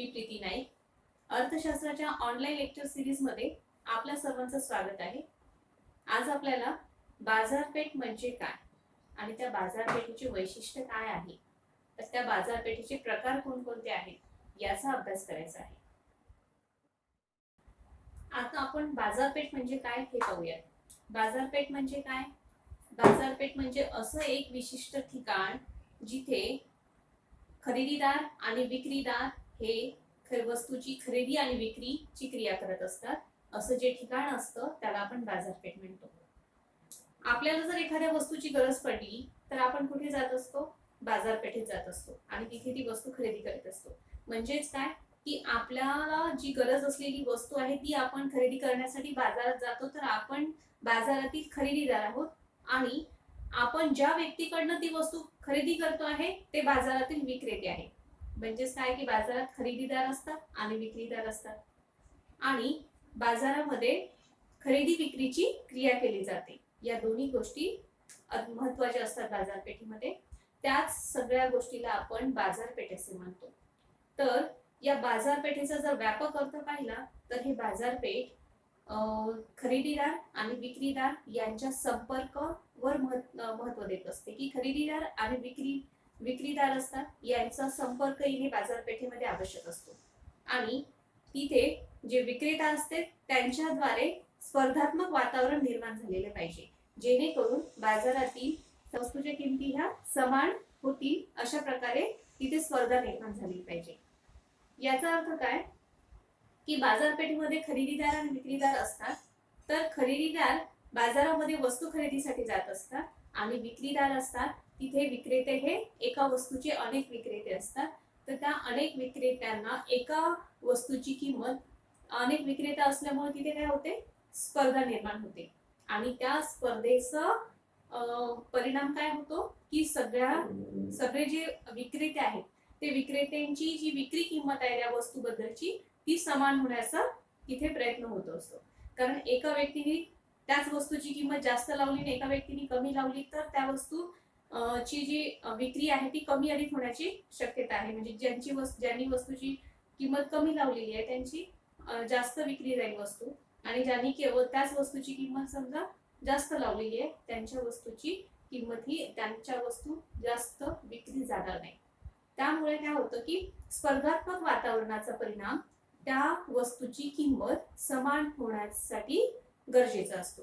मी प्रीती नाईक. अर्थशास्त्राच्या online lecture series मध्ये आपल्या सर्वांचं स्वागत आहे. आज आपल्याला बाजारपेठ म्हणजे काय आणि त्या बाजारपेठेचे वैशिष्ट्य काय आहे, तर त्या बाजारपेठेचे प्रकार कोणकोणते आहेत याचा अभ्यास करायचा आहे. आता आपण बाजारपेठ म्हणजे काय हे पाहूया. बाजारपेठ म्हणजे काय? बाजारपेठ म्हणजे असं एक विशिष्ट ठिकाण जिथे खरेदीदार आणि विक्रीदार हे वस्तूची खरेदी आणि विक्रीची क्रिया करत असतात. असं जे ठिकाण असतं त्याला आपण बाजारपेठ म्हणतो. आपल्याला जर एखाद्या वस्तूची गरज पडली तर आपण कुठे जात असतो? बाजारपेठेत जात असतो आणि तिथे ती वस्तू खरेदी करत असतो. म्हणजेच काय की आपल्याला जी गरज असलेली वस्तू आहे ती आपण खरेदी करण्यासाठी बाजारात जातो, तर आपण बाजारातील खरेदीदार आहोत आणि आपण ज्या व्यक्तीकडनं ती वस्तू खरेदी करतो आहे ते बाजारातील विक्रेते आहे. म्हणजेच काय की बाजारात खरेदीदार असतात आणि विक्रीदार असतात आणि बाजारामध्ये खरेदी विक्रीची क्रिया केली जाते. या दोन्ही गोष्टी महत्त्वाच्या असतात बाजारपेठेमध्ये. त्याच सगळ्या गोष्टीला आपण बाजारपेठ असे म्हणतो. तर या बाजारपेठेचा जर व्यापक अर्थ पाहिला तर ही बाजारपेठ खरेदीदार आणि विक्रीदार यांच्या संपर्कावर महत्त्व देत असते की खरेदीदार आणि विक्रीदार असतात यांचा संपर्क येणे बाजारपेठेमध्ये आवश्यक असतो आणि तिथे जे विक्रेता असते त्यांच्याद्वारे स्पर्धात्मक वातावरण निर्माण झालेले पाहिजे, जेणेकरून बाजारातील वस्तूच्या किमती ह्या समान होतील अशा प्रकारे तिथे स्पर्धा निर्माण झाली पाहिजे. याचा अर्थ काय की बाजारपेठेमध्ये खरेदीदार आणि विक्रीदार असतात, तर खरेदीदार बाजारामध्ये वस्तू खरेदीसाठी जात असतात आणि विक्रीदार असतात तिथे विक्रेते हे एका वस्तूचे अनेक विक्रेते असतात. तर त्या अनेक विक्रेत्यांना एका वस्तूची किंमत, अनेक विक्रेता असल्यामुळे तिथे काय होते? स्पर्धा निर्माण होते आणि त्या स्पर्धेचा परिणाम काय होतो की सगळे जे विक्रेते आहेत ते विक्रेत्यांची जी विक्री किंमत आहे त्या वस्तूबद्दलची ती समान होण्याचा तिथे प्रयत्न होत असतो. कारण एका व्यक्तीने त्याच वस्तूची किंमत जास्त लावली आणि एका व्यक्तीने कमी लावली तर त्या वस्तू ची जी विक्री आहे ती कमी अधिक होण्याची शक्यता आहे. म्हणजे ज्यांनी वस्तूची किंमत कमी लावलेली आहे त्यांची जास्त विक्री जाईल वस्तू, आणि ज्यांनी केवळ त्याच वस्तूची किंमत समजा जास्त लावलेली आहे त्यांच्या वस्तूची किंमत ही त्यांच्या वस्तू जास्त विक्री जाणार नाही. त्यामुळे काय होतं की स्पर्धात्मक वातावरणाचा परिणाम त्या वस्तूची किंमत समान होण्यासाठी गरजेचा असतो.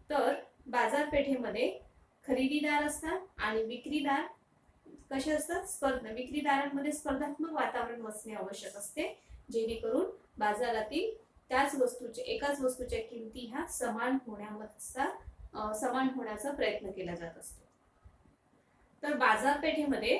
तर बाजारपेठेमध्ये खरेदीदार असतात आणि विक्रीदार कसे असतात? विक्रीदारांमध्ये स्पर्धात्मक वातावरण असणे आवश्यक असते, जेणेकरून बाजारातील एकाच वस्तूच्या किमती ह्या समान होण्याचा प्रयत्न केला जात असतो. तर बाजारपेठेमध्ये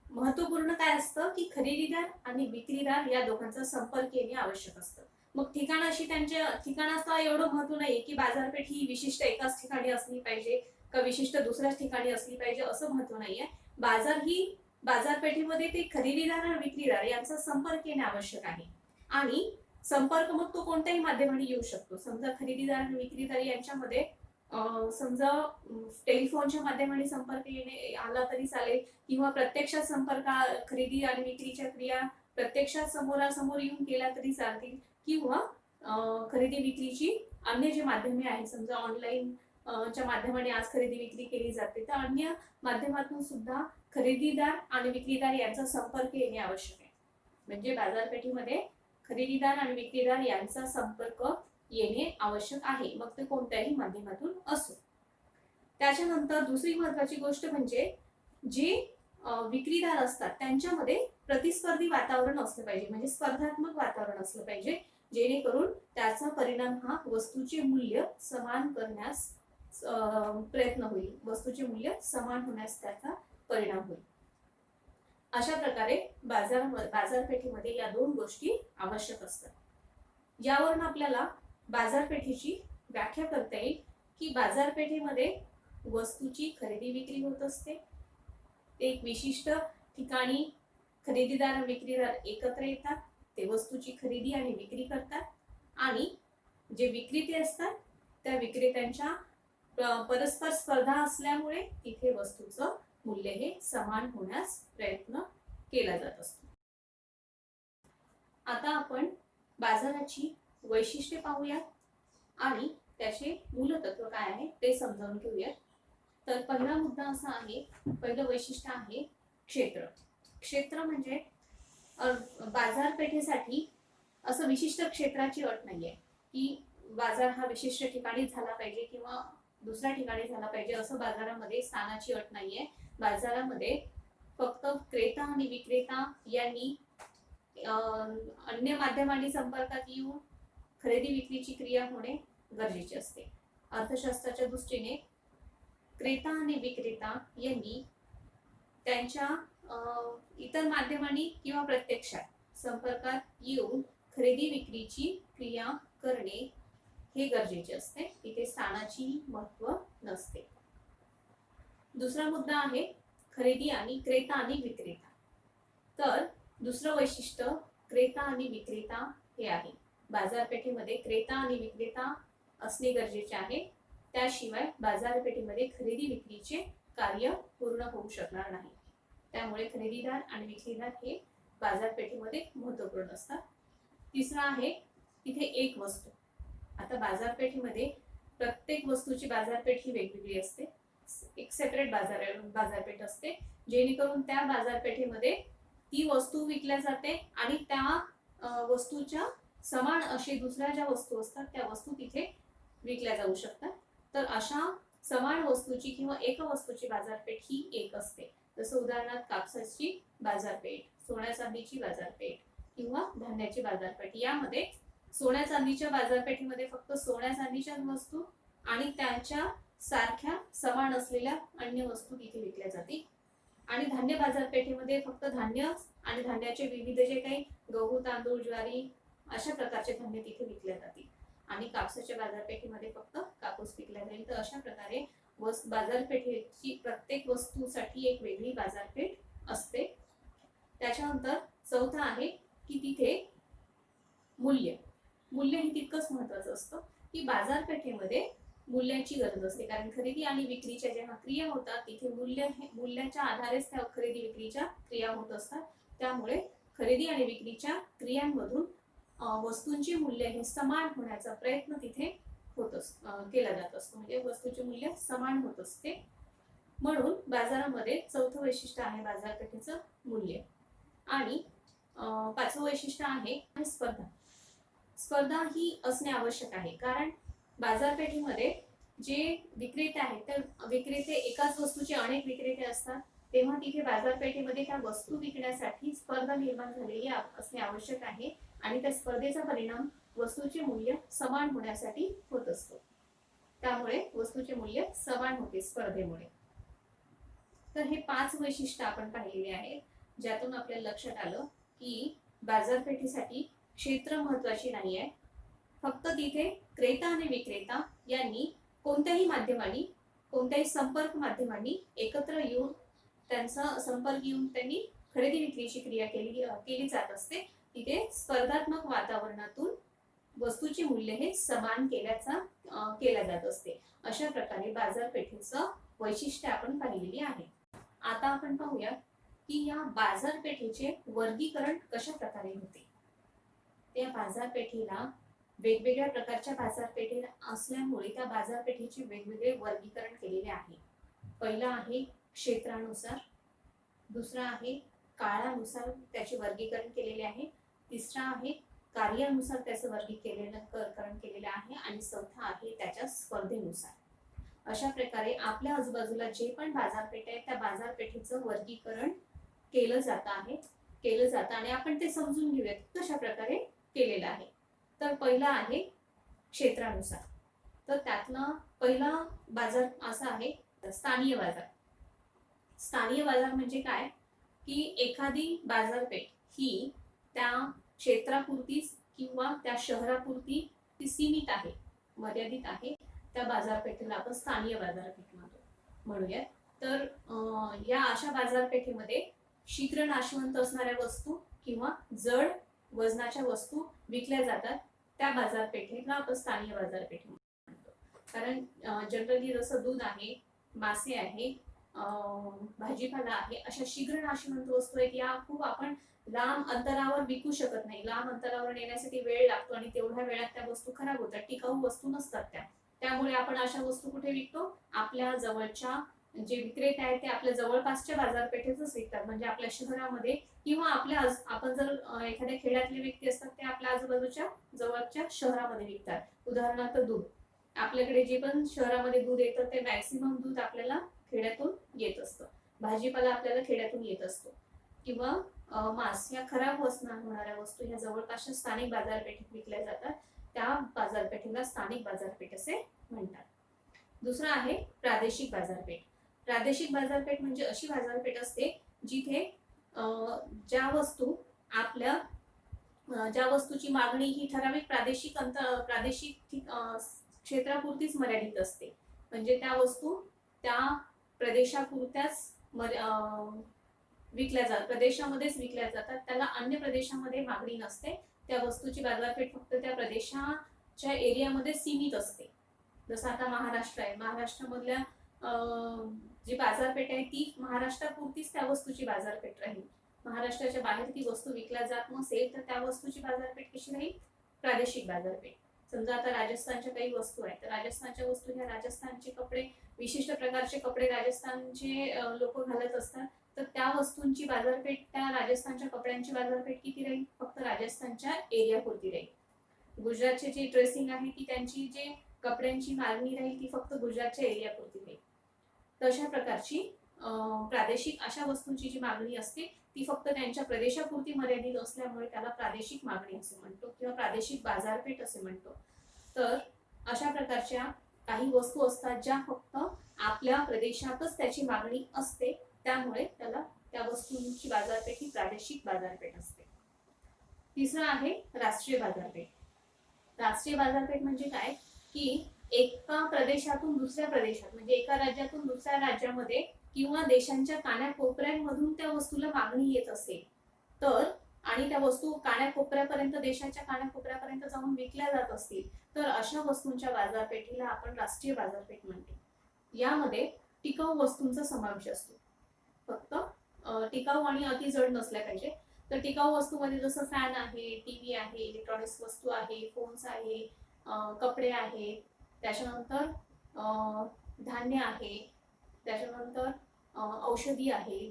महत्वपूर्ण काय असतं की खरेदीदार आणि विक्रीदार या दोघांचा संपर्क येणे आवश्यक असतं. मग ठिकाणाचं एवढं महत्व नाहीये की बाजारपेठ ही विशिष्ट एकाच ठिकाणी असली पाहिजे का विशिष्ट दुसऱ्याच ठिकाणी असली पाहिजे असं महत्व नाहीये. बाजारपेठेमध्ये ते खरेदीदार आणि विक्रीदार यांचा संपर्क येणे आवश्यक आहे आणि संपर्क मग तो कोणत्याही माध्यमाने येऊ शकतो. समजा खरेदीदार आणि विक्रीदार यांच्यामध्ये समजा टेलिफोनच्या माध्यमाने संपर्क येणे आला तरी चालेल, किंवा प्रत्यक्षात खरेदी आणि विक्रीच्या क्रिया प्रत्यक्षात समोरासमोर येऊन केल्या तरी चालतील, किंवा खरेदी विक्रीची अन्य जे माध्यमे आहेत, समजा ऑनलाईन च्या माध्यमाने आज खरेदी विक्री केली जाते, तर अन्य माध्यमातून सुद्धा खरेदीदार आणि विक्रीदार यांचा संपर्क येणे आवश्यक आहे. म्हणजे बाजारपेठेमध्ये खरेदीदार आणि विक्रीदार यांचा संपर्क येणे आवश्यक आहे, मग ते कोणत्याही माध्यमातून असो. त्याच्यानंतर दुसरी महत्वाची गोष्ट म्हणजे जे विक्रीदार असतात त्यांच्यामध्ये प्रतिस्पर्धी वातावरण असलं पाहिजे, म्हणजे स्पर्धात्मक वातावरण असलं पाहिजे, जेणेकरून त्याचा परिणाम हा वस्तूचे मूल्य समान करण्यास प्रयत्न होईल, वस्तूचे मूल्य समान होण्यास त्याचा परिणाम होईल. अशा प्रकारे बाजारपेठेमध्ये या दोन गोष्टी आवश्यक असतात. यावरून आपल्याला बाजारपेठेची व्याख्या करता येईल की बाजारपेठेमध्ये वस्तूची खरेदी विक्री होत असते. ते एक विशिष्ट ठिकाणी खरेदीदार आणि विक्रीदार एकत्र येतात, ते वस्तूची खरेदी आणि विक्री करतात आणि जे विक्रेते असतात त्या विक्रेत्यांच्या परस्पर स्पर्धा असल्यामुळे तिथे वस्तूचं मूल्य हे समान होण्यास प्रयत्न केला जात असतो. आता आपण बाजाराची वैशिष्ट्ये पाहूयात आणि त्याचे मूलतत्व काय आहे ते समजावून घेऊयात. तर पहिला मुद्दा असा आहे, पहिलं वैशिष्ट्य आहे क्षेत्र. क्षेत्र म्हणजे बाजारपेठेसाठी असं विशिष्ट क्षेत्राची अट नाहीये की बाजार हा विशिष्ट ठिकाणी झाला पाहिजे किंवा दुसऱ्या ठिकाणी झाला पाहिजे, असं बाजारामध्ये स्थानाची अट नाहीये. बाजारामध्ये फक्त क्रेता आणि विक्रेता यांनी अन्य माध्यमांनी संपर्कात येऊन खरेदी विक्रीची क्रिया होणे गरजेचे असते. अर्थशास्त्राच्या दृष्टीने क्रेता आणि विक्रेता यांनी त्यांच्या इतर माध्यमांनी किंवा प्रत्यक्षात संपर्कात येऊन खरेदी विक्रीची क्रिया करणे हे गरजेचे असते. तिथे स्थानाची महत्व नसते. दुसरा मुद्दा आहे खरेदी आणि क्रेता आणि विक्रेता. तर दुसरं वैशिष्ट्य क्रेता आणि विक्रेता हे आहे. बाजारपेठेमध्ये क्रेता आणि विक्रेता असणे गरजेचे आहे. त्याशिवाय बाजारपेठेमध्ये खरेदी विक्रीचे कार्य पूर्ण होऊ शकणार नाही. त्यामुळे खरेदीदार आणि विक्रीदार हे बाजारपेठेमध्ये महत्वपूर्ण असतात. तिसरा आहे तिथे एक वस्तू. आता बाजारपेठेमध्ये प्रत्येक वस्तूची बाजारपेठ ही वेगवेगळी असते. एक सेपरेट बाजारपेठ असते, जेणेकरून त्या बाजारपेठेमध्ये ती वस्तू विकल्या जाते आणि त्या वस्तूच्या समान अशी दुसऱ्या ज्या वस्तू असतात त्या वस्तू तिथे विकल्या जाऊ शकतात. तर अशा समान वस्तूची किंवा एक वस्तूची बाजारपेठ ही एक असते. जसं उदाहरणार्थ कापसाची बाजारपेठ, सोन्या चांदीची बाजारपेठ किंवा धान्याची बाजारपेठ. यामध्ये सोन्या चांदीच्या बाजारपेठेमध्ये फक्त सोन्या चांदीच्या वस्तू आणि त्यांच्या सारख्या समान असलेल्या अन्य वस्तू तिथे विकल्या जातील. आणि धान्य बाजारपेठेमध्ये फक्त धान्य आणि धान्याचे विविध जे काही गहू, तांदूळ, ज्वारी अशा प्रकारचे धान्य तिथे विकले जातील. आणि कापसाच्या बाजारपेठेमध्ये फक्त कापूस विकला जाईल. तर अशा प्रकारे बाजारपेठेची प्रत्येक वस्तूसाठी एक वेगळी बाजारपेठ असते. त्याच्यानंतर चौथा आहे की तिथे मूल्य. मूल्य हे तितकंच महत्वाचं असतं की बाजारपेठेमध्ये मूल्याची गरज असते, कारण खरेदी आणि विक्रीच्या जेव्हा क्रिया होतात तिथे मूल्याच्या आधारेच त्या खरेदी विक्रीच्या क्रिया होत असतात. त्यामुळे खरेदी आणि विक्रीच्या क्रियांमधून वस्तूंची मूल्य हे समान होण्याचा प्रयत्न तिथे केला जात असतो. म्हणजे वस्तूचे मूल्य समान होत असते. म्हणून बाजारामध्ये चौथं वैशिष्ट्य आहे बाजारपेठेचं मूल्य. आणि पाचवं वैशिष्ट्य आहे स्पर्धा. स्पर्धा ही असणे आवश्यक आहे, कारण बाजारपेठेमध्ये जे विक्रेते आहेत तर विक्रेते एकाच वस्तूचे अनेक विक्रेते असतात. तेव्हा तिथे बाजारपेठेमध्ये त्या वस्तू विकण्यासाठी स्पर्धा निर्माण झालेली असणे आवश्यक आहे. आणि त्या स्पर्धेचा परिणाम वस्तूचे मूल्य समान होण्यासाठी होत असतो. त्यामुळे वस्तूचे मूल्य समान होते स्पर्धेमुळे. तर हे 5 वैशिष्ट्य आपण पाहिलेले आहेत, ज्यातून आपल्याला लक्षात आलं की बाजारपेठेसाठी क्षेत्र महत्वाची नाही आहे. फक्त तिथे क्रेता आणि विक्रेता यांनी कोणत्याही माध्यमांनी, कोणत्याही संपर्क माध्यमांनी एकत्र येऊन त्यांचा संपर्क येऊन त्यांनी खरेदी विक्रीची क्रिया केली जात असते. तिथे स्पर्धात्मक वातावरणातून वस्तूचे मूल्य हे समान केल्या जात असते. अशा प्रकारे बाजारपेठेचं वैशिष्ट्य आपण पाहिलेली आहे. आता आपण पाहूया की या बाजारपेठेचे वर्गीकरण कशा प्रकारे होते. त्या बाजारपेठेला वेगवेगळ्या प्रकारच्या बाजारपेठे असल्यामुळे त्या बाजारपेठेचे वेगवेगळे वर्गीकरण केलेले आहे. पहिला आहे क्षेत्रानुसार, दुसरा आहे काळानुसार त्याचे वर्गीकरण केलेले आहे, तिसरा आहे कार्यानुसार त्याचं वर्गीकरण केलेलं आहे आणि चौथा आहे त्याच्या स्पर्धेनुसार. अशा प्रकारे आपल्या आजूबाजूला जे पण बाजारपेठ आहे त्या बाजारपेठेचं वर्गीकरण केलं जातं आणि आपण ते समजून घेऊयात कशा प्रकारे केलेलं आहे. तर पहिला आहे क्षेत्रानुसार. तर त्यातला पहिला बाजार असा आहे स्थानिय बाजार. स्थानिय बाजार म्हणजे काय की एखादी बाजारपेठ ही त्या क्षेत्रापुरतीच किंवा त्या शहरापुरती ती सीमित आहे, मर्यादित आहे. त्या बाजारपेठेला आपण स्थानिय बाजारपेठ म्हणूयात. तर या अशा बाजारपेठेमध्ये शीघ्र नाशवंत असणाऱ्या वस्तू किंवा जड वजनाच्या वस्तू विकल्या जातात. त्या बाजारपेठेला आपण स्थानिय बाजारपेठ म्हणतो. कारण जनरली जसं दूध आहे, मासे आहे, भाजीपाला आहे, अशा शीघ्र नाशवंत वस्तू आहेत, या खूप आपण लांब अंतरावर विकू शकत नाही. लांब अंतरावर नेण्यासाठी वेळ लागतो आणि तेवढ्या वेळात त्या वस्तू खराब होतात, टिकाऊ वस्तू नसतात त्या. त्यामुळे आपण अशा वस्तू कुठे विकतो? आपल्या जवळच्या जे विक्रेते आहेत ते आपल्या जवळपासच्या बाजारपेठेतच विकतात, म्हणजे आपल्या शहरामध्ये किंवा आपण जर एखाद्या खेड्यातले व्यक्ती असतात ते आपल्या आजूबाजूच्या जवळच्या शहरामध्ये विकतात. उदाहरणार्थ दूध, आपल्याकडे जे पण शहरामध्ये दूध येतं ते मॅक्सिमम दूध आपल्याला खेड्यातून येत असतं. भाजीपाला आपल्याला खेड्यातून येत असतो. किंवा मांस, या खराब होणाऱ्या वस्तू ह्या जवळपासच्या स्थानिक बाजारपेठेत विकल्या जातात. त्या बाजारपेठेला स्थानिक बाजारपेठ असे म्हणतात. दुसरं आहे प्रादेशिक बाजारपेठ. प्रादेशिक बाजारपेठ म्हणजे अशी बाजारपेठ असते जिथे ज्या वस्तूची मागणी ही ठराविक प्रादेशिक क्षेत्रापुरतीच मर्यादित असते. म्हणजे त्या वस्तू त्या प्रदेशापुरत्याच प्रदेशामध्येच विकल्या जातात, त्याला अन्य प्रदेशामध्ये मागणी नसते. त्या वस्तूची बाजारपेठ फक्त त्या प्रदेशाच्या एरियामध्ये सीमित असते. जसं आता महाराष्ट्र आहे, महाराष्ट्रामधल्या जी बाजारपेठ आहे ती महाराष्ट्रापुरतीच त्या वस्तूची बाजारपेठ राहील. महाराष्ट्राच्या बाहेर ती वस्तू विकल्या जात नसेल तर त्या वस्तूची बाजारपेठ कशी राहील? प्रादेशिक बाजारपेठ. समजा आता राजस्थानच्या काही वस्तू आहेत, तर राजस्थानच्या वस्तू ह्या राजस्थानचे कपडे, विशिष्ट प्रकारचे कपडे राजस्थानचे लोक घालत असतात, तर त्या वस्तूंची बाजारपेठ, त्या राजस्थानच्या कपड्यांची बाजारपेठ किती राहील? फक्त राजस्थानच्या एरियापुरती राहील. गुजरातची जी ड्रेसिंग आहे ती त्यांची जे कपड्यांची मागणी राहील ती फक्त गुजरातच्या एरियापुरती राहील. तशा प्रकारची प्रादेशिक अशा वस्तूंची जी मागणी असते ती फक्त त्यांच्या प्रदेशापुरती मर्यादित असल्यामुळे त्याला प्रादेशिक मागणी असे म्हणतो किंवा प्रादेशिक बाजारपेठ असे म्हणतो. तर अशा प्रकारच्या काही वस्तू असतात ज्या फक्त आपल्या प्रदेशातच त्याची मागणी असते, त्यामुळे त्याला त्या वस्तूंची बाजारपेठ ही प्रादेशिक बाजारपेठ असते. तिसरं आहे राष्ट्रीय बाजारपेठ. राष्ट्रीय बाजारपेठ म्हणजे काय की एका प्रदेशातून दुसऱ्या प्रदेशात, म्हणजे एका राज्यातून दुसऱ्या राज्यामध्ये किंवा देशांच्या कानाकोपऱ्यांमधून त्या वस्तूला मागणी येत असेल तर, आणि त्या वस्तू कानाकोपऱ्यापर्यंत, देशाच्या कानाकोपऱ्यापर्यंत जाऊन विकल्या जात असतील तर अशा वस्तूंच्या बाजारपेठीला आपण राष्ट्रीय बाजारपेठ म्हणतो. यामध्ये टिकाऊ वस्तूंचा समावेश असतो. फक्त टिकाऊ आणि अति जड नसल्या पाहिजे. तर टिकाऊ वस्तूमध्ये जसं फॅन आहे, टीव्ही आहे, इलेक्ट्रॉनिक्स वस्तू आहे, फोन्स आहे, कपडे आहेत, त्याच्यानंतर धान्य आहे, त्याच्यानंतर औषधी आहे,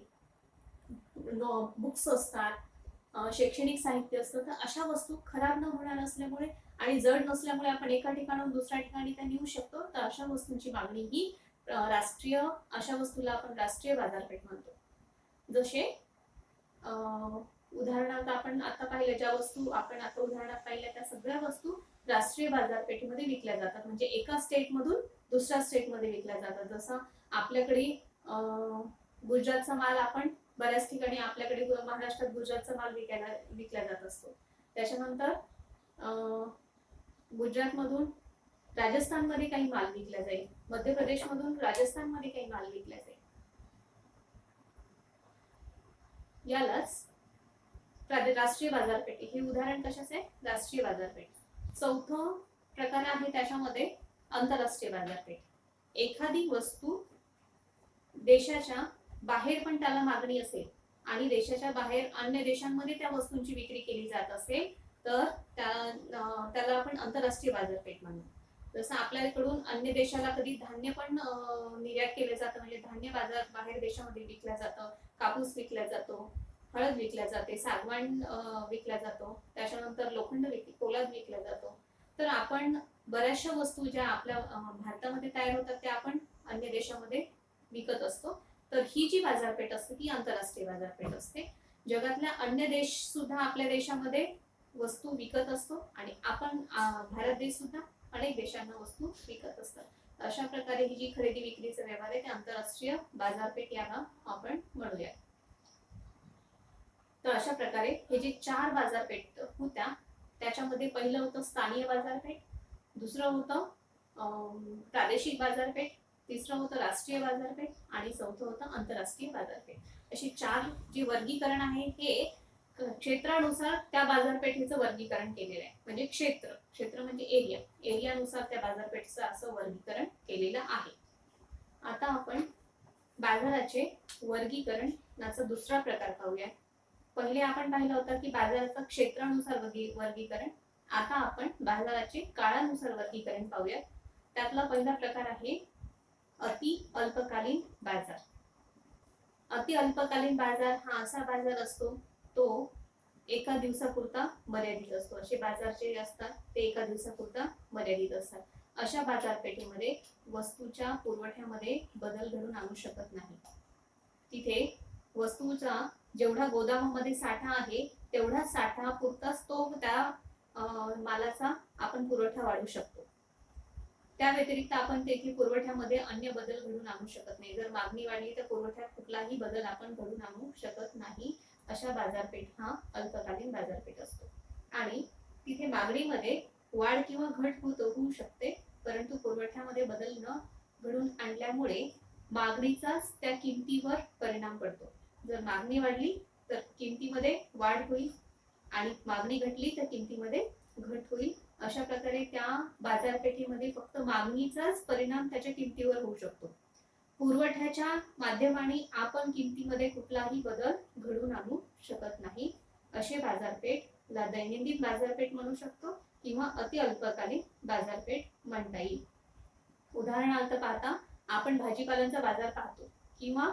बुक्स असतात, शैक्षणिक साहित्य असतं. तर अशा वस्तू खराब न होणार असल्यामुळे आणि जड नसल्यामुळे आपण एका ठिकाणाहून दुसऱ्या ठिकाणी त्या नेऊ शकतो. तर अशा वस्तूंची मागणी ही अशा वस्तूला आपण राष्ट्रीय बाजारपेठ म्हणतो. जसे उदाहरणार्थ आपण आता पाहिलं, ज्या वस्तू आपण आता उदाहरणात पाहिल्या त्या सगळ्या वस्तू राष्ट्रीय बाजारपेठेमध्ये विकल्या जातात, म्हणजे एका स्टेट मधून दुसऱ्या स्टेट मध्ये विकल्या जातात. जसं आपल्याकडे गुजरातचा माल आपण बऱ्याच ठिकाणी, आपल्याकडे महाराष्ट्रात गुजरातचा माल विकला जात असतो. त्याच्यानंतर गुजरात मधून राजस्थान मध्ये काही माल विकला जाईल, मध्य प्रदेश मधून राजस्थान मध्ये काही माल विकला जाईल. यालाच राष्ट्रीय बाजारपेठ, हे उदाहरण कशाचे? राष्ट्रीय बाजारपेठ. चौथं प्रकार आहे त्याच्यामध्ये आंतरराष्ट्रीय बाजारपेठ. एखादी वस्तू देशाच्या बाहेर पण त्याला मागणी असेल आणि देशाच्या बाहेर अन्य देशांमध्ये त्या वस्तूंची विक्री केली जात असेल तर त्याला आपण आंतरराष्ट्रीय बाजारपेठ म्हणू. जसं आपल्याकडून अन्य देशाला कधी धान्य पण निर्यात केलं जातं, म्हणजे धान्य बाहेर देशामध्ये विकलं जातं, कापूस विकला जातो, हळद विकल्या जाते, सागवान विकला जातो, त्याच्यानंतर लोखंड पोलाद विकला जातो. तर आपण बऱ्याचशा वस्तू ज्या आपल्या भारतामध्ये तयार होतात त्या आपण अन्य देशामध्ये विकत असतो. तर ही जी बाजारपेठ असते ती आंतरराष्ट्रीय बाजारपेठ असते. जगातल्या अन्य देश सुद्धा आपल्या देशामध्ये वस्तू विकत असतो आणि आपण भारत देश सुद्धा अनेक देशांना वस्तू विकत असतात. अशा प्रकारे ही जी खरेदी विक्रीचा व्यवहार आहे ते आंतरराष्ट्रीय बाजारपेठ याला आपण म्हणूया. तर अशा प्रकारे हे जे 4 बाजारपेठ होत्या त्याच्यामध्ये पहिलं होतं स्थानिक बाजारपेठ, दुसरं होतं प्रादेशिक बाजारपेठ, तिसरं होतं राष्ट्रीय बाजारपेठ आणि चौथं होतं आंतरराष्ट्रीय बाजारपेठ. अशी 4 जी वर्गीकरण आहे हे क्षेत्रानुसार त्या बाजारपेठेचं वर्गीकरण केलेलं आहे. म्हणजे क्षेत्र म्हणजे एरियानुसार त्या बाजारपेठेचं असं वर्गीकरण केलेलं आहे. आता आपण बाजाराचे वर्गीकरणाचा दुसरा प्रकार पाहूया. पहिले आपण पाहिलं होतं की बाजाराचं क्षेत्रानुसार वर्गीकरण. आता आपण बाजाराचे काळानुसार वर्गीकरण पाहूया. त्यातला पहिला प्रकार आहे अति अल्पकालीन बाजार. अति अल्पकालीन बाजार हा असा बाजार असतो तो एका दिवसापुरता मर्यादित असतो. असे बाजार जे असतात ते एका दिवसापुरता मर्यादित असतात. अशा बाजारपेठेमध्ये वस्तूच्या पुरवठ्यामध्ये बदल घडून आणू शकत नाही. तिथे वस्तूचा जेवढा गोदामामध्ये साठा आहे तेवढा साठा पुरताच तो त्या मालाचा आपण पुरवठा वाढवू शकतो. त्या व्यतिरिक्त आपण तेथे पुरवठ्यामध्ये अन्य बदल घडून आणू शकत नाही. जर मागणी वाढली तर पुरवठ्यात कुठलाही बदल आपण घडून आणू शकत नाही. अशा बाजारपेठ हा अल्पकालीन बाजारपेठ असतो. आणि तिथे मागणीमध्ये वाढ किंवा घट होऊ शकते, परंतु पुरवठ्यामध्ये बदल न घडून आणल्यामुळे मागणीचाच त्या किमतीवर परिणाम पडतो. जर मागणी वाढली तर किमतीमध्ये वाढ होईल आणि मागणी घटली तर किमतीमध्ये घट होईल. अशा प्रकारे त्या बाजारपेठेमध्ये फक्त मागणीचाच परिणाम त्याच्या किमतीवर होऊ शकतो. पुरवठ्याच्या माध्यमाने आपण किमतीमध्ये कुठलाही बदल घडून आणू शकत नाही. असे बाजारपेठला दैनंदिन बाजारपेठ म्हणू शकतो किंवा अति अल्पकालीन बाजारपेठ म्हणता येईल. उदाहरणार्थ पाहता आपण भाजीपाल्यांचा बाजार पाहतो किंवा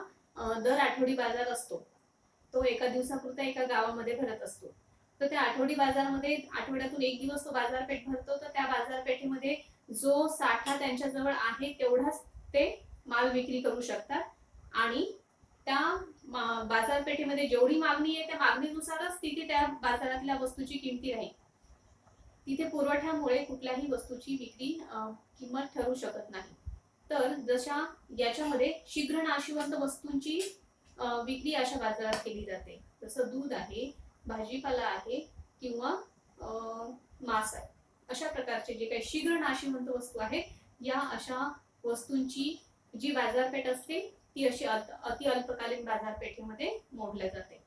दर आठवडी बाजार असतो. तो एका दिवसापुरता एका गावामध्ये भरत असतो. तर त्या आठवडी बाजारामध्ये आठवड्यातून एक दिवस तो बाजारपेठ भरतो. तर त्या बाजारपेठेमध्ये जो साठा त्यांच्याजवळ आहे तेवढाच ते माल विक्री करू शकतात आणि त्या बाजारपेठेमध्ये जेवढी मागणी आहे त्या मागणीनुसारच तिथे त्या बाजारातल्या वस्तूची किमती राहील. तिथे पुरवठ्यामुळे कुठल्याही वस्तूची विक्री किंमत ठरू शकत नाही. तर जशा याच्यामध्ये शीघ्र नाशवंत वस्तूंची विक्री अशा बाजारात केली जाते. जसं दूध आहे, भाजीपाला आहे किंवा मांस आहे. अशा प्रकारचे जे काही शीघ्र नाशवंत वस्तू आहेत या अशा वस्तूंची जी बाजारपेठ असते ती अशी अति अल्पकालीन बाजारपेठेमध्ये मोडल्या जाते.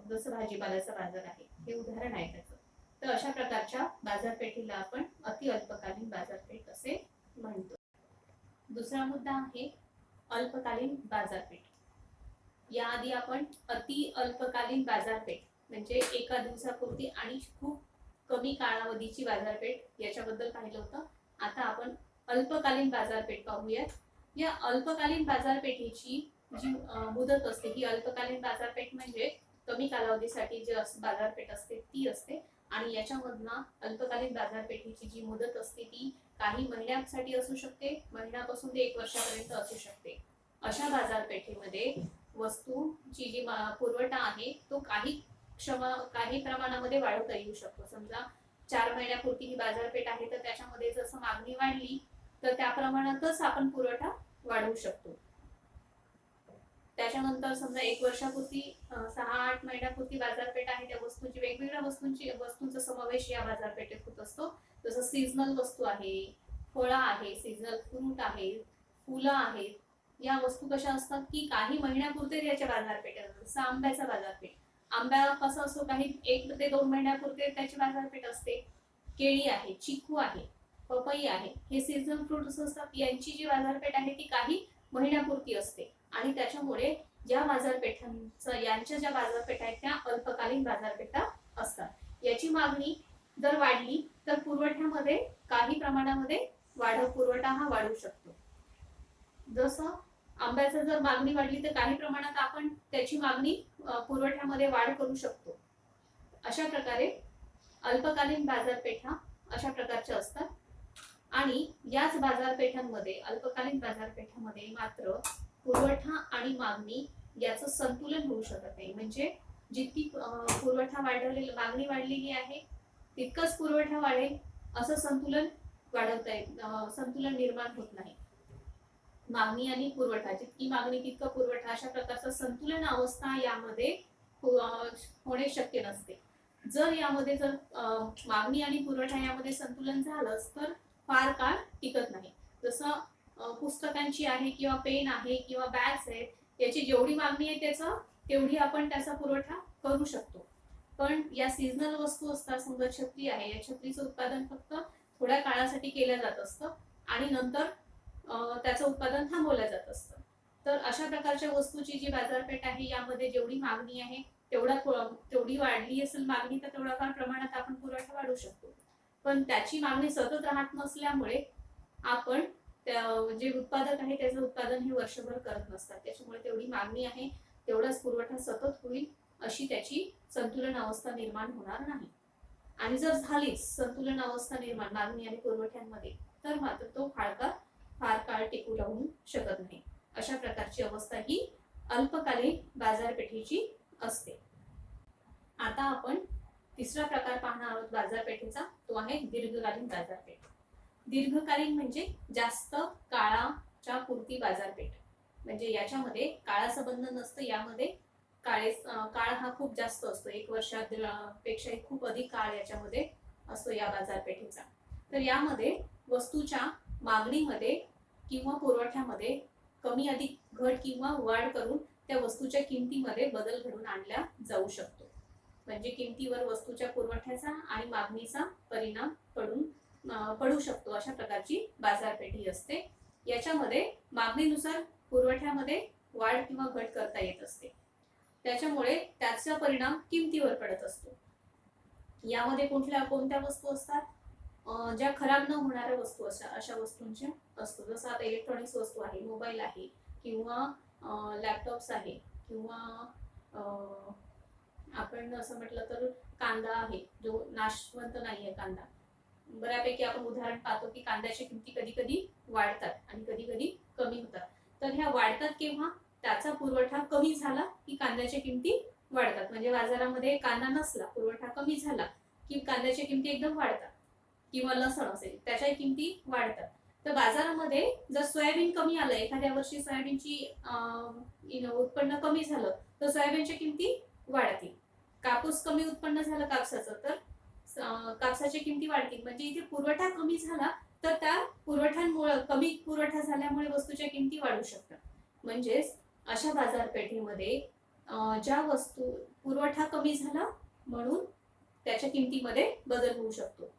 जसं भाजीपाल्याचा बाजार आहे हे उदाहरण आहे त्याचं. तर अशा प्रकारच्या बाजारपेठेला आपण अति अल्पकालीन बाजारपेठ असे म्हणतो. दुसरा मुद्दा आहे अल्पकालीन बाजारपेठ. याआधी आपण अति अल्पकालीन बाजारपेठ म्हणजे एका दिवसापुरती आणि खूप कमी कालावधीची बाजारपेठ याच्याबद्दल पाहिलं होतं. आता आपण अल्पकालीन बाजारपेठ पाहूयात. या अल्पकालीन बाजारपेठेची जी मुदत असते ही अल्पकालीन बाजारपेठ म्हणजे कमी कालावधीसाठी जी बाजारपेठ असते ती असते आणि याच्यामधनं अल्पकालीन बाजारपेठेची जी मुदत असते ती काही महिन्यांसाठी असू शकते, महिन्यापासून ते 1 वर्षापर्यंत असू शकते. अशा बाजारपेठेमध्ये वस्तूची जी पुरवठा आहे तो काही प्रमाणामध्ये वाढवता येऊ शकतो. समजा 4 महिन्यापुरती ही बाजारपेठ आहे तर त्याच्यामध्ये जसं मागणी वाढली तर त्या प्रमाणातच आपण पुरवठा वाढवू शकतो. त्याच्यानंतर समजा 1 वर्षापुरती 6-8 महिन्यापुरती बाजारपेठ आहे त्या वस्तूंची वेगवेगळ्या वस्तूंचा समावेश या बाजारपेठेत होत असतो. जसं सीझनल वस्तू आहे, फळं आहे, सीझनल फ्रूट आहे, फुलं आहेत. या वस्तू कशा असतात की काही महिन्यापुरते याच्या बाजारपेठेत असतात. जसं आंब्याचा बाजारपेठ, आंब्या कसा असतो काही 1 ते 2 महिन्यापुरते त्याची बाजारपेठ असते. केळी आहे, चिकू आहे, पपई आहे, हे सीझनल फ्रूट्स असतात. यांची जी बाजारपेठ आहे ती काही महिन्यापुरती असते आणि त्याच्यामुळे ज्या बाजारपेठांचा यांच्या ज्या बाजारपेठा आहेत त्या अल्पकालीन बाजारपेठा असतात. याची मागणी जर वाढली तर पुरवठ्यामध्ये काही प्रमाणामध्ये पुरवठा हा वाढू शकतो. जसं आंब्याचं जर मागणी वाढली तर काही प्रमाणात आपण त्याची मागणी पुरवठ्यामध्ये वाढ करू शकतो. अशा प्रकारे अल्पकालीन बाजारपेठा अशा प्रकारच्या असतात आणि याच बाजारपेठांमध्ये अल्पकालीन बाजारपेठांमध्ये मात्र पुरवठा आणि मागणी याचं संतुलन होऊ शकत नाही. म्हणजे जितकी पुरवठा मागणी वाढलेली आहे तितकंच पुरवठा वाढेल असं संतुलन संतुलन निर्माण होत नाही. मागणी आणि पुरवठा जितकी मागणी तितका पुरवठा अशा प्रकारचा संतुलन अवस्था यामध्ये होणे शक्य नसते. जर यामध्ये मागणी आणि पुरवठा यामध्ये संतुलन झालंच तर फार काळ टिकत नाही. जसं पुस्तकांची आहे किंवा पेन आहे किंवा बॅग्स आहेत याची जेवढी मागणी आहे तेवढी आपण त्याचा पुरवठा करू शकतो. पण या सीझनल वस्तू असतात, समजा छत्री आहे, या छत्रीचं उत्पादन फक्त थोड्या काळासाठी केलं जात असतं आणि नंतर त्याचं उत्पादन थांबवलं जात असतं. तर अशा प्रकारच्या वस्तूची जी बाजारपेठ आहे यामध्ये जेवढी मागणी आहे तेवढी वाढली असेल मागणी तर तेवढ्या फार प्रमाणात आपण पुरवठा वाढवू शकतो. पण त्याची मागणी सतत राहत नसल्यामुळे आपण जे उत्पादक आहे त्याचं उत्पादन हे वर्षभर करत नसतात. त्याच्यामुळे तेवढी मागणी आहे तेवढाच पुरवठा सतत होईल अशी त्याची संतुलन अवस्था निर्माण होणार नाही. आणि जर झालीच संतुलन अवस्था निर्माण मागणी आणि पुरवठ्यांमध्ये तर मात्र तो फार काळ टिकू राहू शकत नाही. अशा प्रकारची अवस्था ही अल्पकालीन बाजारपेठेची असते. आता आपण तिसरा प्रकार पाहणार आहोत बाजारपेठेचा, तो आहे दीर्घकालीन बाजारपेठ. दीर्घकालीन म्हणजे जास्त काळाच्या पुरती बाजारपेठ. म्हणजे याच्यामध्ये काळासंबंध नसतं, यामध्ये काळ हा खूप जास्त असतो, 1 वर्षापेक्षाही खूप अधिक काळ याच्यामध्ये असतो या बाजारपेठेचा. तर यामध्ये वस्तूच्या मागणीमध्ये किंवा पुरवठ्यामध्ये कमी अधिक घट किंवा वाढ करून त्या वस्तूच्या किमतीमध्ये बदल घडून आणला जाऊ शकतो. म्हणजे किमतीवर वस्तूच्या पुरवठ्याचा आणि मागणीचा परिणाम पडू शकतो. अशा प्रकारची बाजारपेठ ही असते. याच्यामध्ये मागणीनुसार पुरवठ्यामध्ये वाढ किंवा घट करता येत असते. त्याच्यामुळे त्याचा परिणाम किमतीवर पडत असतो. यामध्ये कोणत्या वस्तू असतात, ज्या खराब न होणाऱ्या वस्तू असतात अशा वस्तूंचे असतो. जसं आता इलेक्ट्रॉनिक्स वस्तू आहे, मोबाईल आहे किंवा लॅपटॉप्स आहे किंवा आपण असं म्हटलं तर कांदा आहे जो नाशवंत नाहीये कांदा. बऱ्यापैकी आपण उदाहरण पाहतो की कांद्याच्या किमती कधी कधी वाढतात आणि कधी कधी कमी होतात. तर ह्या वाढतात केव्हा, त्याचा पुरवठा कमी झाला की कांद्याच्या किमती वाढतात. म्हणजे बाजारामध्ये कांदा नसला, पुरवठा कमी झाला की कांद्याच्या किमती एकदम वाढतात. किंवा लसण असेल त्याच्या किमती वाढतात. तर बाजारामध्ये जर सोयाबीन कमी आलं, एखाद्या वर्षी सोयाबीनची उत्पन्न कमी झालं तर सोयाबीनच्या किमती वाढतील. कापूस कमी उत्पन्न झालं कापसाचं तर कापसाच्या किमती वाढतील. म्हणजे इथे पुरवठा कमी झाला तर त्या पुरवठ्यांमुळे कमी पुरवठा झाल्यामुळे वस्तूच्या किमती वाढू शकतात. म्हणजेच अशा बाजारपेठेमध्ये ज्या वस्तू पुरवठा कमी झाला म्हणून त्याच्या किमतीमध्ये बदल होऊ शकतो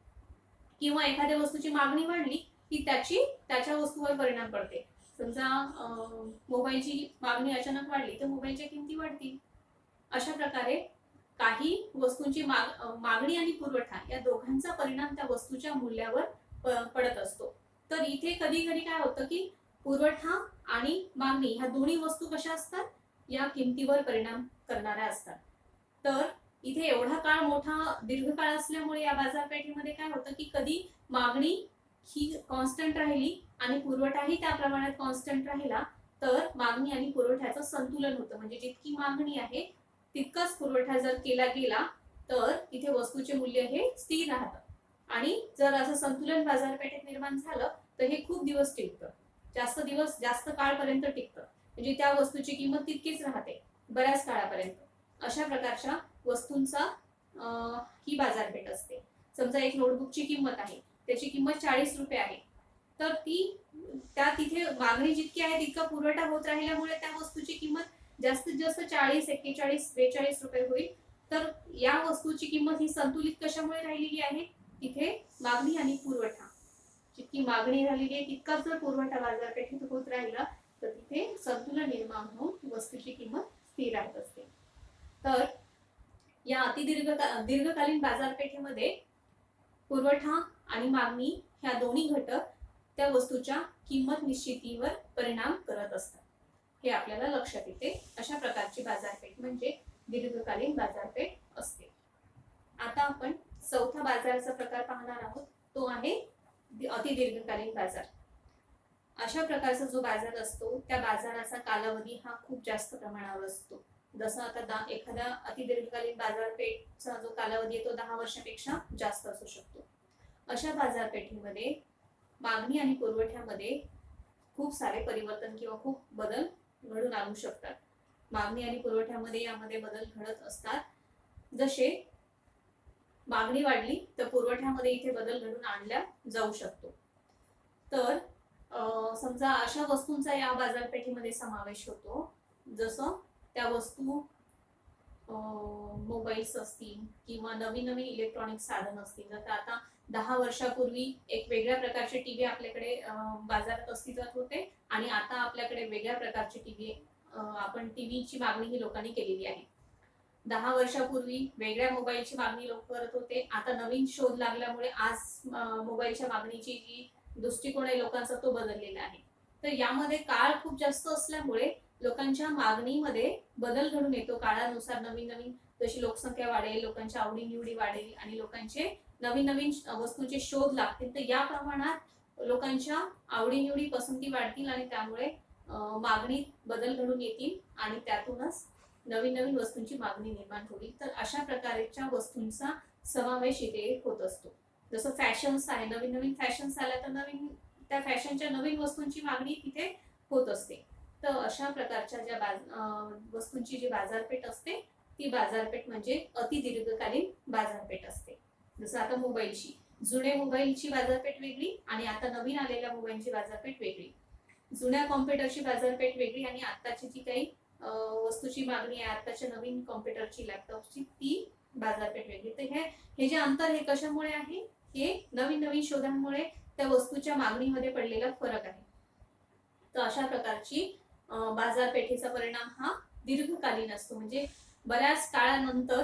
किंवा एखाद्या वस्तूची मागणी वाढली की त्याच्या वस्तूवर परिणाम पडते. समजा मोबाईलची मागणी अचानक वाढली तर मोबाईलच्या किमती वाढतील. अशा प्रकारे काही वस्तूंची मागणी आणि पुरवठा या दोघांचा परिणाम त्या वस्तूच्या मूल्यावर पडत असतो. तर इथे कधी कधी काय होतं की पुरवठा आणि मागणी ह्या दोन्ही वस्तू कशा असतात, या किमतीवर परिणाम करणाऱ्या असतात. तर इथे एवढा काळ मोठा दीर्घकाळ असल्यामुळे या बाजारपेठेमध्ये काय होतं की कधी मागणी ही कॉन्स्टंट राहिली आणि पुरवठाही त्या प्रमाणात कॉन्स्टंट राहिला तर मागणी आणि पुरवठ्याचं संतुलन होतं. म्हणजे जितकी मागणी आहे तितकाच पुरवठा जर केला गेला तर इथे वस्तूचे मूल्य हे स्थिर राहतं. आणि जर असं संतुलन बाजारपेठेत निर्माण झालं तर हे खूप दिवस टिकतं, जास्त काळपर्यंत टिकतं. म्हणजे त्या वस्तूची किंमत तितकीच राहते बऱ्याच काळापर्यंत. अशा प्रकारच्या वस्तूंचा ही बाजारपेठ असते. समजा एक नोटबुकची किंमत आहे, त्याची किंमत 40 रुपये आहे, तर तिथे मागणी जितकी आहे तितका पुरवठा होत राहिल्यामुळे त्या वस्तूची किंमत जास्तीत जास्त 40, 41, 42 रुपये होईल. तर या वस्तूची किंमत ही संतुलित कशामुळे राहिलेली आहे, तिथे मागणी आणि पुरवठा, जितकी मागणी झालेली आहे तितकाच जर पुरवठा बाजारपेठेत होत राहिला तर तिथे संतुलन निर्माण होऊन वस्तूची किंमत स्थिर राहत असते. तर या दीर्घकालीन बाजारपेठेमध्ये पुरवठा आणि मागणी ह्या दोन्ही घटक त्या वस्तूच्या किंमत निश्चितीवर परिणाम करत असतात, हे आपल्याला लक्षात येते. अशा प्रकारची बाजारपेठ म्हणजे दीर्घकालीन बाजारपेठ असते. आता आपण चौथा बाजाराचा प्रकार पाहणार आहोत, तो आहे अतिदीर्घकालीन बाजार. अशा प्रकारचा जो बाजार असतो त्या बाजाराचा कालावधी हा खूप जास्त प्रमाणावर असतो. जसं आता एखाद्या अतिदीर्घकालीन बाजारपेठचा जो कालावधी आहे तो 10 वर्षापेक्षा जास्त असू शकतो. अशा बाजारपेठेमध्ये मागणी आणि पुरवठ्यामध्ये खूप सारे परिवर्तन किंवा खूप बदल घडून आणू शकतात. मागणी आणि पुरवठ्यामध्ये यामध्ये बदल घडत असतात. जसे मागणी वाढली तर पुरवठ्यामध्ये इथे बदल घडून आणला जाऊ शकतो. तर समजा अशा वस्तूंचा या बाजारपेठेमध्ये समावेश होतो, जसं त्या वस्तू मोबाईल्स असतील किंवा नवीन नवीन इलेक्ट्रॉनिक साधन असतील. आता 10 वर्षापूर्वी एक वेगळ्या प्रकारचे टीव्ही आपल्याकडे बाजारात अस्तित्वात होते आणि आता आपल्याकडे वेगळ्या प्रकारचे टीव्ही आपण टीव्हीची मागणी ही लोकांनी केलेली आहे. 10 वर्षापूर्वी वेगळ्या मोबाईलची मागणी लोक करत होते. आता नवीन शोध लागल्यामुळे आज मोबाईलच्या मागणीची जी दृष्टिकोन आहे लोकांचा तो बदललेला आहे. तर यामध्ये काळ खूप जास्त असल्यामुळे लोकांच्या मागणीमध्ये बदल घडून येतो. काळानुसार नवीन नवीन जशी लोकसंख्या वाढेल, लोकांच्या आवडीनिवडी वाढेल आणि लोकांचे नवीन नवीन वस्तूंचे शोध लागतील, तर या प्रमाणात लोकांच्या आवडीनिवडी पसंती वाढतील आणि त्यामुळे मागणीत बदल घडून येतील आणि त्यातूनच नवीन नवीन वस्तूंची मागणी निर्माण होईल. तर अशा प्रकारच्या वस्तूंचा समावेश इथे होत असतो. जसं फॅशन्स आहे, नवीन नवीन फॅशन्स आल्या तर नवीन त्या फॅशनच्या नवीन वस्तूंची मागणी तिथे होत असते. तर अशा प्रकारच्या ज्या वस्तूंची जी बाजारपेठ असते ती बाजारपेठ म्हणजे अति दीर्घकालीन बाजारपेठ असते. जसं आता मोबाईलची, जुने मोबाईलची बाजारपेठ वेगळी आणि आता नवीन आलेल्या मोबाईलची बाजारपेठ वेगळी. जुन्या कॉम्प्युटरची बाजारपेठ वेगळी आणि आताची जी काही वस्तूची मागणी आहे आताच्या नवीन कॉम्प्युटरची, लॅपटॉपची, ती बाजारपेठ वेगळी. तर हे जे अंतर हे कशामुळे आहे? हे नवीन नवीन शोधांमुळे त्या वस्तूच्या मागणीमध्ये पडलेला फरक आहे. तर अशा प्रकारची बाजारपेठेचा परिणाम हा दीर्घकालीन असतो. म्हणजे बऱ्याच काळानंतर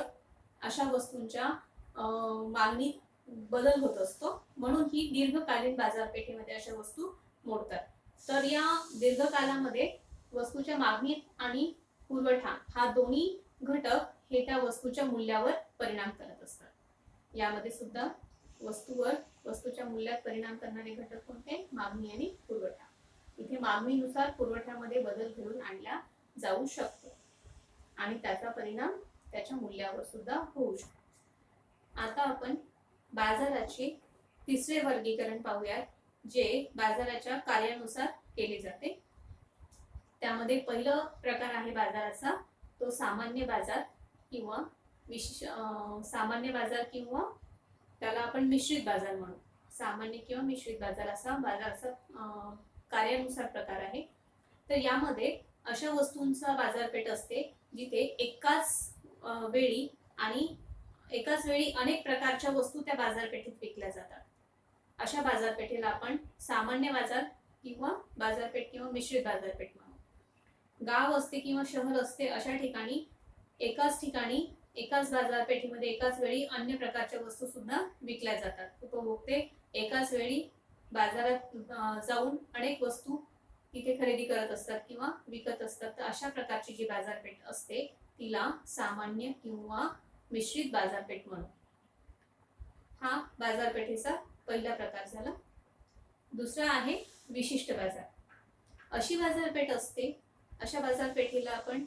अशा वस्तूंच्या मागणीत बदल होत असतो, म्हणून ही दीर्घकालीन बाजारपेठेमध्ये अशा वस्तू मोडतात. तर या दीर्घकालामध्ये वस्तूच्या मागणी आणि पुरवठा हा दोन्ही घटक हे त्या वस्तूच्या मूल्यावर परिणाम करत असतात. यामध्ये सुद्धा वस्तूच्या मूल्यात परिणाम करणारे घटक कोणते? मागणी आणि पुरवठा. इथे मागणीनुसार पुरवठ्यामध्ये बदल घडून आणला जाऊ शकतो आणि त्याचा परिणाम त्याच्या मूल्यावर सुद्धा होऊ शकतो. आता आपण बाजाराचे तिसरे वर्गीकरण पाहूयात, जे बाजाराच्या कार्यानुसार केले जाते. त्यामध्ये पहिलं प्रकार आहे बाजाराचा, तो सामान्य बाजार किंवा सामान्य बाजार किंवा त्याला आपण मिश्रित बाजार म्हणू. सामान्य किंवा मिश्रित बाजार असा बाजाराचा कार्यानुसार प्रकार आहे. तर यामध्ये अशा वस्तूंचा बाजारपेठ असते जिथे एकाच वेळी अनेक प्रकारच्या वस्तू त्या बाजारपेठेत विकल्या जातात. अशा बाजारपेठेला आपण सामान्य बाजार किंवा बाजारपेठ किंवा मिश्रित बाजारपेठ म्हणू. गाव असते किंवा शहर असते अशा ठिकाणी एकाच बाजारपेठेमध्ये एकाच वेळी अन्य प्रकारच्या वस्तू सुद्धा विकल्या जातात. उपभोक्ते एकाच वेळी बाजारात जाऊन अनेक वस्तू तिथे खरेदी करत असतात किंवा विकत असतात. तर अशा प्रकारची जी बाजारपेठ असते तिला सामान्य किंवा मिश्रित बाजारपेठ म्हणू. हा बाजारपेठेचा पहिला प्रकार झाला. दुसरा आहे विशिष्ट बाजार. अशी बाजारपेठ असते, अशा बाजारपेठेला आपण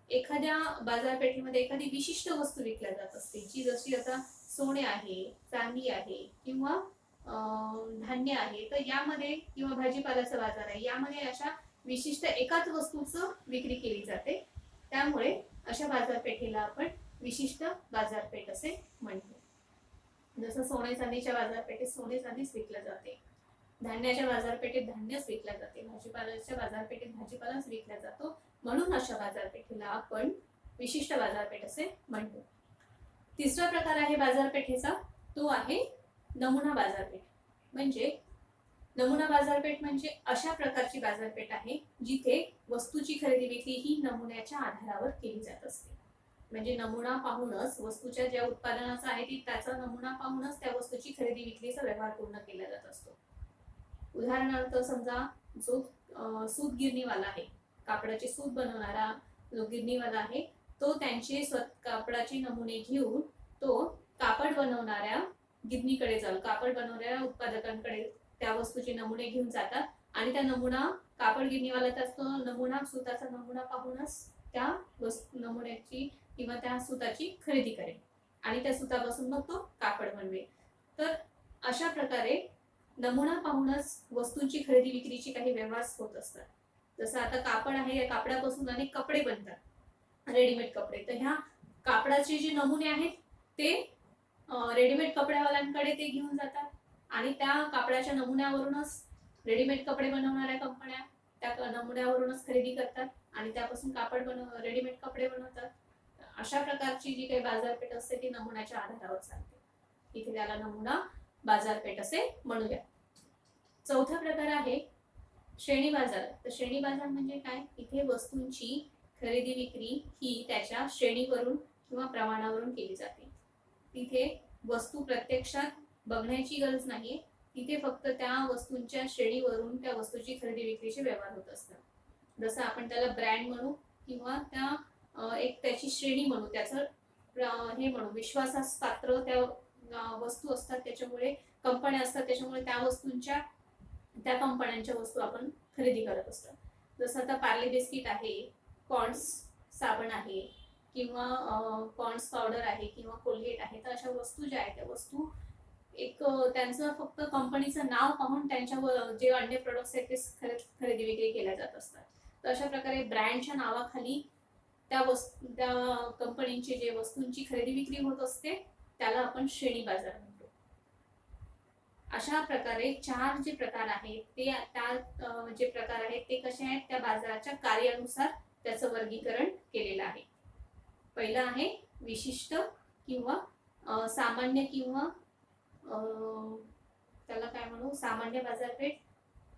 एखाद्या बाजारपेठेमध्ये एखादी विशिष्ट वस्तू विकल्या जात असते, जी जशी आता सोने आहे, चांदी आहे किंवा धान्य आहे. तर यामध्ये किंवा भाजीपाल्याचा बाजार आहे, यामध्ये अशा विशिष्ट एकाच वस्तूचं विक्री केली जाते. त्यामुळे अशा बाजारपेठेला आपण विशिष्ट बाजारपेठ असे म्हणतो. जसं सोने चांदीच्या बाजारपेठेत सोने चांदीच विकल्या जाते, धान्याच्या बाजारपेठेत धान्यच विकल्या जाते, भाजीपाल्याच्या बाजारपेठेत भाजीपालाच विकला जातो, म्हणून अशा बाजारपेठेला आपण विशिष्ट बाजारपेठ असे म्हणतो. तिसरा प्रकार आहे बाजारपेठेचा, तो आहे नमुना बाजारपेठ. नमुना बाजारपेठ म्हणजे अशा प्रकारची बाजारपेठ आहे जिथे वस्तूची खरेदी विक्री ही नमुन्याच्या आधारावर केली जात असते. म्हणजे नमुना पाहूनच वस्तूच्या ज्या उत्पादनाचा आहे त्याचा नमुना पाहूनच त्या वस्तूची खरेदी विक्रीचा व्यवहार पूर्ण केला जात असतो. उदाहरणार्थ समजा जो सूत गिरणीवाला आहे, कापडाचे सूत बनवणारा जो गिरणीवाला आहे, तो त्यांचे कापडाचे नमुने घेऊन तो कापड बनवणाऱ्या गिरणीकडे जाऊन कापड बनवणाऱ्या उत्पादकांकडे त्या वस्तूचे नमुने घेऊन जातात आणि त्या कापड गिरणीवाला त्याचा सुताचा नमुना पाहूनच त्या नमुन्याची किंवा त्या सुताची खरेदी करेल आणि त्या सुतापासून मग तो कापड बनवेल. तर अशा प्रकारे नमुना पाहूनच वस्तूंची खरेदी विक्रीची काही व्यवहार होत असतात. जसं आता कापड आहे, या कापडापासून अनेक कपडे बनतात, रेडीमेड कपडे. तर ह्या कापडाचे जे नमुने आहेत ते रेडीमेड कपड्यावाल्यांकडे ते घेऊन जातात आणि त्या कापडाच्या नमुन्यावरूनच रेडीमेड कपडे बनवणाऱ्या कंपन्या त्या नमुन्यावरूनच खरेदी करतात आणि त्यापासून रेडीमेड कपडे बनवतात. अशा प्रकारची जी काही बाजारपेठ असते ती नमुन्याच्या आधारावर चालते. इथे त्याला नमुना बाजारपेठ असे म्हणूया. चौथा प्रकार आहे श्रेणी बाजार. तर श्रेणी बाजार म्हणजे काय? इथे वस्तूंची खरेदी विक्री ही त्याच्या श्रेणीवरून किंवा प्रमाणावरून केली जाते. तिथे वस्तू प्रत्यक्षात बघण्याची गरज नाहीये, तिथे फक्त त्या वस्तूंच्या श्रेणीवरून त्या वस्तूची खरेदी विक्रीचे व्यवहार होत असतात. जसं आपण त्याला ब्रँड म्हणू किंवा त्या एक त्याची श्रेणी म्हणू, त्याचं हे म्हणू, विश्वासास पात्र त्या वस्तू असतात, त्याच्यामुळे कंपन्या असतात, त्याच्यामुळे त्या वस्तूंच्या त्या कंपन्यांच्या वस्तू आपण खरेदी करत असतो. जसं आता पार्ले बिस्किट आहे, पॉन्ड्स साबण आहे किंवा पॉन्ड्स पावडर आहे किंवा कोलगेट आहे, तर अशा वस्तू ज्या आहेत त्या वस्तू एक त्यांचं फक्त कंपनीचं नाव पाहून त्यांच्या जे अन्य प्रोडक्ट्स आहेत ते खरेदी विक्री केल्या जात असतात. तर अशा प्रकारे ब्रँडच्या नावाखाली त्या कंपनीची जे वस्तूंची खरेदी विक्री होत असते त्याला आपण श्रेणी बाजार म्हणतो. अशा प्रकारे 4 जे प्रकार आहेत ते जे प्रकार आहेत ते कसे आहेत? त्या बाजाराच्या कार्यानुसार त्याचं वर्गीकरण केलेलं आहे. पहिलं आहे विशिष्ट किंवा सामान्य किंवा त्याला काय म्हणू, सामान्य बाजारपेठ.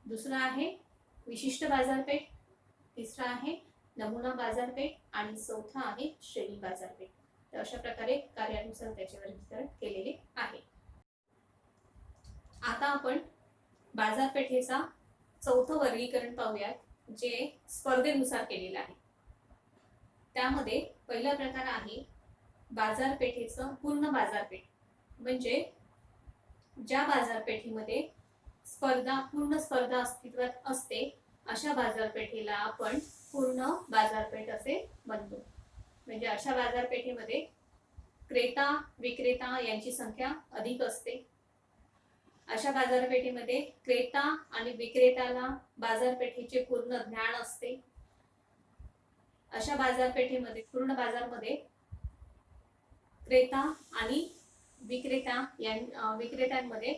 दुसरा आहे विशिष्ट बाजारपेठ. तिसरा आहे नमुना बाजारपेठ आणि चौथा आहे श्रेणी बाजारपेठ. तर अशा प्रकारे कार्यानुसार त्याचे वर्गीकरण केलेले आहे. आता आपण बाजारपेठेचा चौथं वर्गीकरण पाहूयात, जे स्पर्धेनुसार केलेलं आहे. त्यामध्ये पहिला प्रकार आहे बाजारपेठेचं पूर्ण बाजारपेठ. म्हणजे ज्या बाजारपेठेमध्ये पूर्ण स्पर्धा अस्तित्वात असते अशा बाजारपेठेला आपण पूर्ण बाजारपेठ असे म्हणतो. म्हणजे अशा बाजारपेठेमध्ये क्रेता विक्रेता यांची संख्या अधिक असते. अशा बाजारपेठेमध्ये क्रेता आणि विक्रेत्याला बाजारपेठेचे पूर्ण ज्ञान असते. अशा बाजारपेठेमध्ये पूर्ण बाजारमध्ये क्रेता आणि विक्रेत्यांमध्ये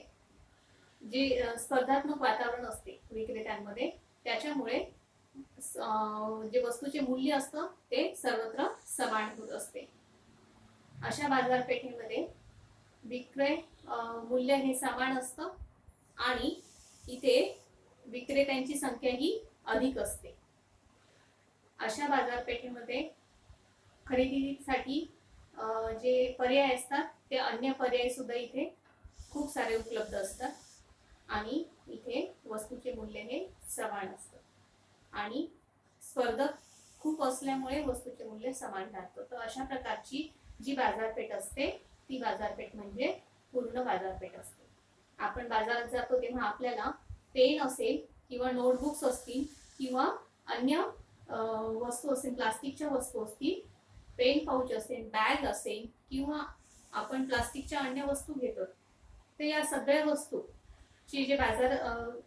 जे स्पर्धात्मक वातावरण असते विक्रेत्यांमध्ये, त्याच्यामुळे जे वस्तूचे मूल्य असतं ते सर्वत्र समान होत असते. अशा बाजारपेठेमध्ये विक्रय मूल्य हे समान असतं आणि इथे विक्रेत्यांची संख्या ही अधिक असते. अशा बाजारपेठेमध्ये खरेदीसाठी जे पर्याय असतात ते अन्य पर्याय सुद्धा इथे खूप सारे उपलब्ध असतात आणि इथे वस्तूचे मूल्य हे समान असतं आणि स्पर्धक खूप असल्यामुळे वस्तूचे मूल्य समान राहतं. तर अशा प्रकारची जी बाजारपेठ असते ती बाजारपेठ म्हणजे पूर्ण बाजारपेठ असते. आपण बाजारात जातो तेव्हा आपल्याला पेन असेल किंवा नोटबुक्स असतील किंवा अन्य वस्तू असेल, प्लास्टिकच्या वस्तू असतील, पेन पाऊच असेल, बॅग असेल किंवा आपण प्लास्टिकच्या अन्य वस्तू घेतो, तर या सगळ्या वस्तूचे जे बाजार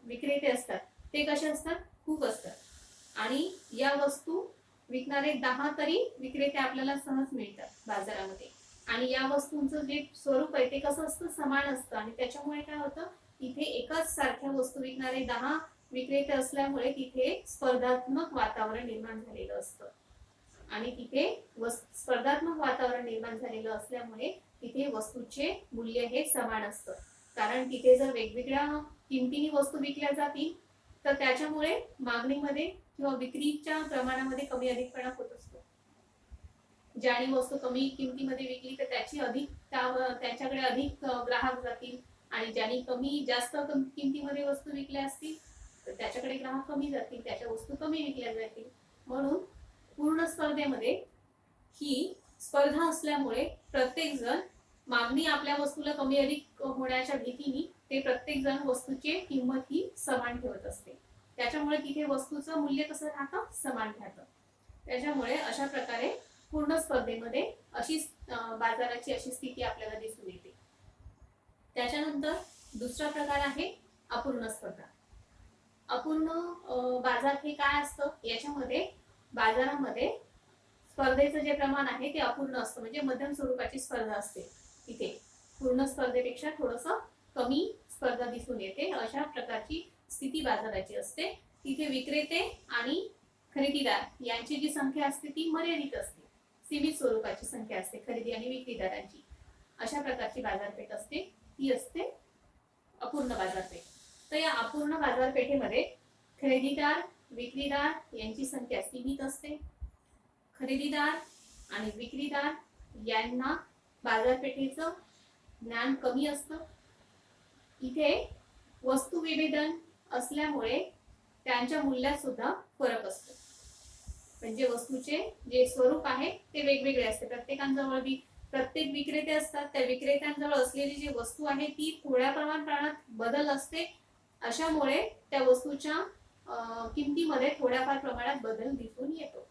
विक्रेते असतात ते कसे असतात? खूप असतात आणि या वस्तू विकणारे 10 तरी विक्रेते आपल्याला सहज मिळतात बाजारामध्ये. आणि या वस्तूंचं जे स्वरूप आहे ते कसं असतं? समान असतं आणि त्याच्यामुळे काय होतं? इथे एकाच सारख्या वस्तू विकणारे 10 विक्रेते असल्यामुळे तिथे स्पर्धात्मक वातावरण निर्माण झालेलं असतं आणि तिथे स्पर्धात्मक वातावरण निर्माण झालेलं असल्यामुळे तिथे वस्तूचे मूल्य हे समान असतं. कारण तिथे जर वेगवेगळ्या किमतीने वस्तू विकल्या जातील तर त्याच्यामुळे मागणीमध्ये किंवा विक्रीच्या प्रमाणामध्ये कमी अधिकपणा होत असतो. ज्याने वस्तू कमी किमतीमध्ये विकली तर त्यांच्याकडे अधिक ग्राहक जातील आणि ज्याने जास्त किमतीमध्ये वस्तू विकल्या असतील तर त्याच्याकडे ग्राहक कमी जातील, त्याच्या वस्तू कमी विकल्या जातील. म्हणून पूर्ण स्पर्धेमध्ये ही स्पर्धा असल्यामुळे प्रत्येक जण मागणी आपल्या वस्तूला कमी अधिक होण्याच्या भीतीने ते प्रत्येक जण वस्तूची किंमत ही समान ठेवत असते. त्याच्यामुळे तिथे वस्तूचं मूल्य कसं राहतं? समान राहतं. त्याच्यामुळे अशा प्रकारे पूर्ण स्पर्धेमध्ये बाजाराची अशी स्थिती आपल्याला दिसून येते. त्याच्यानंतर दुसरा प्रकार आहे अपूर्ण स्पर्धा. अपूर्ण बाजार हे काय असतं? याच्यामध्ये बाजारामध्ये स्पर्धेचं जे प्रमाण आहे ते अपूर्ण असतं, म्हणजे मध्यम स्वरूपाची स्पर्धा असते. तिथे पूर्ण स्पर्धेपेक्षा थोडंसं कमी स्पर्धा दिसून येते. अशा प्रकारची स्थिती बाजाराची असते. तिथे विक्रेते आणि खरेदीदार यांची जी संख्या असते ती मर्यादित असते, सीमित स्वरूपाची संख्या असते खरेदी आणि विक्रीदारांची. अशा प्रकारची बाजारपेठ असते ती असते अपूर्ण बाजारपेठ. तर या अपूर्ण बाजारपेठेमध्ये खरेदीदार विक्रीदार यांची संख्या सीमित असते. खरेदीदार आणि विक्रीदार यांना बाजारपेठेचं ज्ञान कमी असतं. इथे वस्तू विभेदन असल्यामुळे त्यांच्या मूल्यात सुद्धा फरक असतो. म्हणजे वस्तूचे जे स्वरूप आहे ते वेगवेगळे असते. प्रत्येक विक्रेते असतात, त्या विक्रेत्यांजवळ असलेली जी वस्तू आहे ती थोड्या प्रमाणात बदल असते. अशामुळे त्या वस्तूच्या किमतीमध्ये थोड्याफार प्रमाणात बदल दिसून येतो.